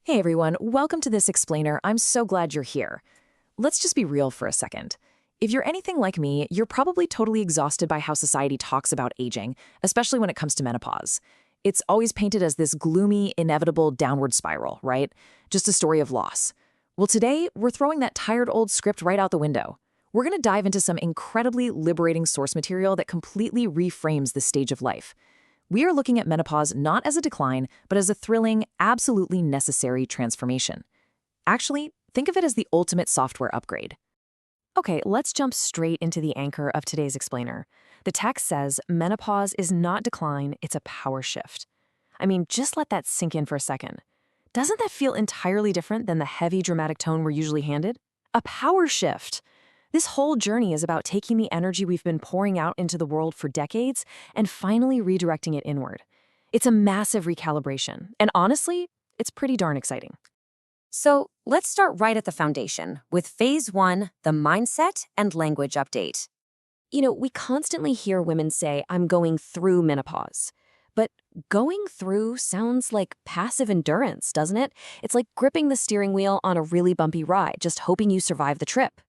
Hey everyone, welcome to this explainer. I'm so glad you're here. Let's just be real for a second. If you're anything like me, you're probably totally exhausted by how society talks about aging, especially when it comes to menopause. It's always painted as this gloomy, inevitable downward spiral, right? Just a story of loss. Well, today, we're throwing that tired old script right out the window. We're going to dive into some incredibly liberating source material that completely reframes this stage of life. We are looking at menopause not as a decline, but as a thrilling, absolutely necessary transformation. Actually, think of it as the ultimate software upgrade. Okay, let's jump straight into the anchor of today's explainer. The text says menopause is not decline, it's a power shift. I mean, just let that sink in for a second. Doesn't that feel entirely different than the heavy, dramatic tone we're usually handed? A power shift! This whole journey is about taking the energy we've been pouring out into the world for decades and finally redirecting it inward. It's a massive recalibration, and honestly, it's pretty darn exciting. So let's start right at the foundation with phase one, the mindset and language update. We constantly hear women say, I'm going through menopause. But going through sounds like passive endurance, doesn't it? It's like gripping the steering wheel on a really bumpy ride, just hoping you survive the trip.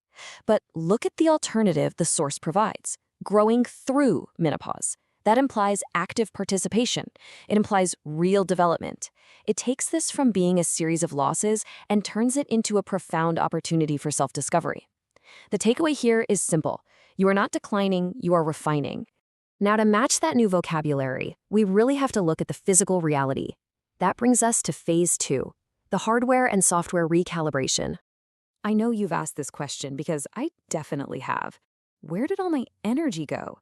But look at the alternative the source provides, growing through menopause. That implies active participation. It implies real development. It takes this from being a series of losses and turns it into a profound opportunity for self-discovery. The takeaway here is simple. You are not declining, you are refining. Now, to match that new vocabulary, we really have to look at the physical reality. That brings us to phase two, the hardware and software recalibration. I know you've asked this question because I definitely have. Where did all my energy go?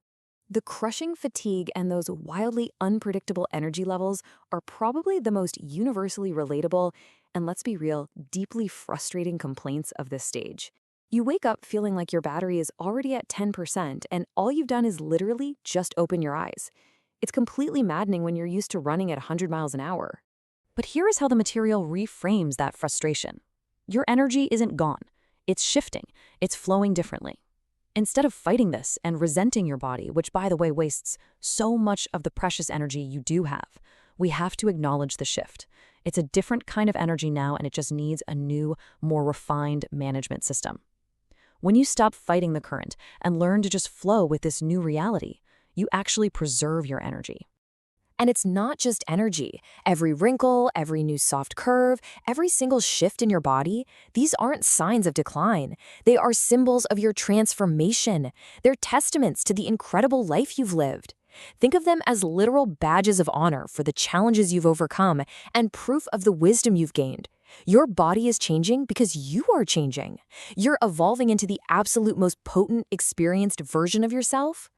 The crushing fatigue and those wildly unpredictable energy levels are probably the most universally relatable and, let's be real, deeply frustrating complaints of this stage. You wake up feeling like your battery is already at 10% and all you've done is literally just open your eyes. It's completely maddening when you're used to running at 100 miles an hour. But here is how the material reframes that frustration. Your energy isn't gone. It's shifting. It's flowing differently. Instead of fighting this and resenting your body, which by the way wastes so much of the precious energy you do have, we have to acknowledge the shift. It's a different kind of energy now, and it just needs a new, more refined management system. When you stop fighting the current and learn to just flow with this new reality, you actually preserve your energy. And it's not just energy. Every wrinkle, every new soft curve, every single shift in your body, these aren't signs of decline. They are symbols of your transformation. They're testaments to the incredible life you've lived. Think of them as literal badges of honor for the challenges you've overcome and proof of the wisdom you've gained. Your body is changing because you are changing. You're evolving into the absolute most potent, experienced version of yourself.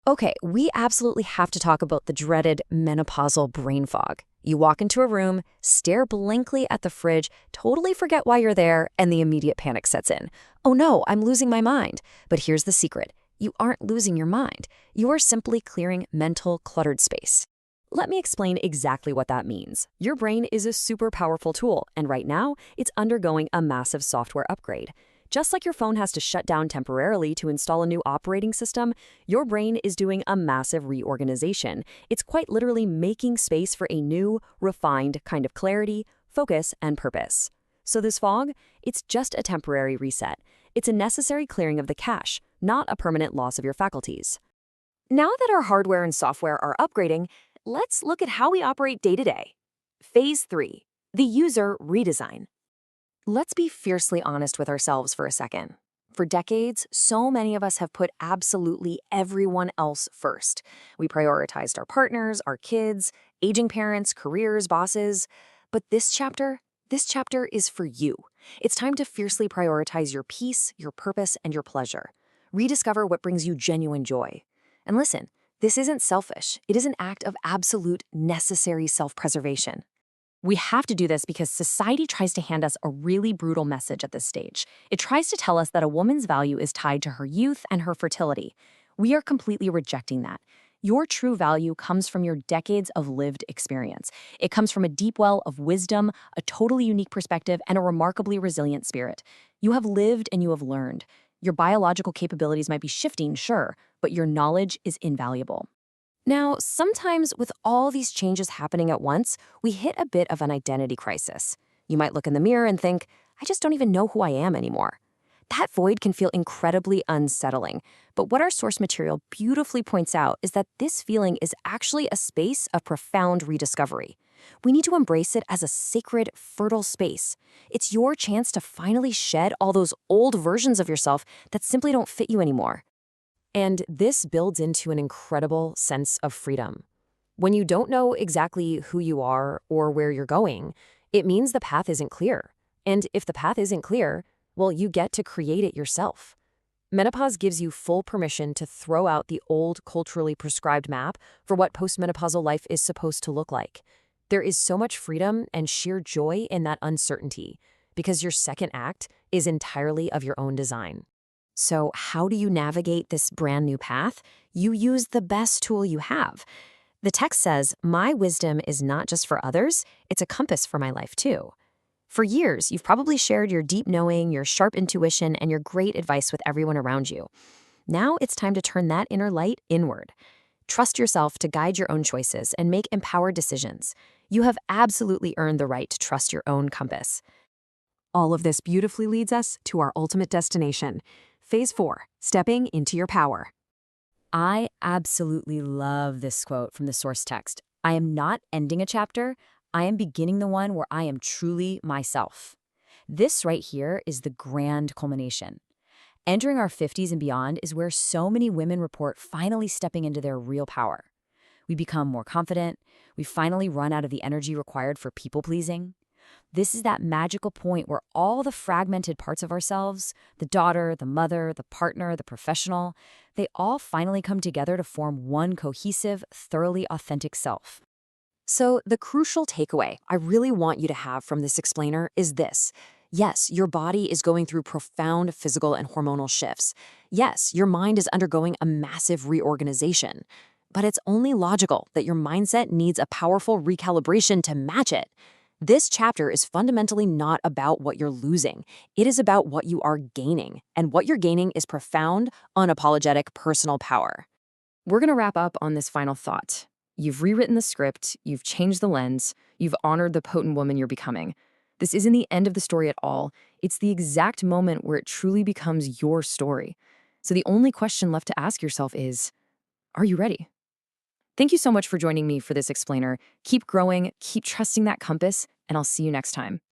Okay, we absolutely have to talk about the dreaded menopausal brain fog. You walk into a room, stare blankly at the fridge, totally forget why you're there, and the immediate panic sets in. Oh no, I'm losing my mind. But here's the secret. You aren't losing your mind. You are simply clearing mental cluttered space. Let me explain exactly what that means. Your brain is a super powerful tool, and right now, it's undergoing a massive software upgrade. Just like your phone has to shut down temporarily to install a new operating system, your brain is doing a massive reorganization. It's quite literally making space for a new, refined kind of clarity, focus, and purpose. So this fog, it's just a temporary reset. It's a necessary clearing of the cache, not a permanent loss of your faculties. Now that our hardware and software are upgrading, let's look at how we operate day to day. Phase 3, the user redesign. Let's be fiercely honest with ourselves for a second. For decades, so many of us have put absolutely everyone else first. We prioritized our partners, our kids, aging parents, careers, bosses. But this chapter is for you. It's time to fiercely prioritize your peace, your purpose, and your pleasure. Rediscover what brings you genuine joy. And listen, this isn't selfish. It is an act of absolute necessary self-preservation. We have to do this because society tries to hand us a really brutal message at this stage. It tries to tell us that a woman's value is tied to her youth and her fertility. We are completely rejecting that. Your true value comes from your decades of lived experience. It comes from a deep well of wisdom, a totally unique perspective, and a remarkably resilient spirit. You have lived and you have learned. Your biological capabilities might be shifting, sure, but your knowledge is invaluable. Now, sometimes with all these changes happening at once, we hit a bit of an identity crisis. You might look in the mirror and think, I just don't even know who I am anymore. That void can feel incredibly unsettling. But what our source material beautifully points out is that this feeling is actually a space of profound rediscovery. We need to embrace it as a sacred, fertile space. It's your chance to finally shed all those old versions of yourself that simply don't fit you anymore. And this builds into an incredible sense of freedom. When you don't know exactly who you are or where you're going, it means the path isn't clear. And if the path isn't clear, well, you get to create it yourself. Menopause gives you full permission to throw out the old culturally prescribed map for what postmenopausal life is supposed to look like. There is so much freedom and sheer joy in that uncertainty because your second act is entirely of your own design. So how do you navigate this brand new path? You use the best tool you have. The text says, my wisdom is not just for others, it's a compass for my life too. For years, you've probably shared your deep knowing, your sharp intuition, and your great advice with everyone around you. Now it's time to turn that inner light inward. Trust yourself to guide your own choices and make empowered decisions. You have absolutely earned the right to trust your own compass. All of this beautifully leads us to our ultimate destination. Phase 4, stepping into your power. I absolutely love this quote from the source text. I am not ending a chapter. I am beginning the one where I am truly myself. This right here is the grand culmination. Entering our 50s and beyond is where so many women report finally stepping into their real power. We become more confident. We finally run out of the energy required for people-pleasing. This is that magical point where all the fragmented parts of ourselves, the daughter, the mother, the partner, the professional, they all finally come together to form one cohesive, thoroughly authentic self. So the crucial takeaway I really want you to have from this explainer is this. Yes, your body is going through profound physical and hormonal shifts. Yes, your mind is undergoing a massive reorganization. But it's only logical that your mindset needs a powerful recalibration to match it. This chapter is fundamentally not about what you're losing. It is about what you are gaining. And what you're gaining is profound, unapologetic personal power. We're going to wrap up on this final thought. You've rewritten the script, you've changed the lens, you've honored the potent woman you're becoming. This isn't the end of the story at all. It's the exact moment where it truly becomes your story. So the only question left to ask yourself is, are you ready? Thank you so much for joining me for this explainer. Keep growing, keep trusting that compass, and I'll see you next time.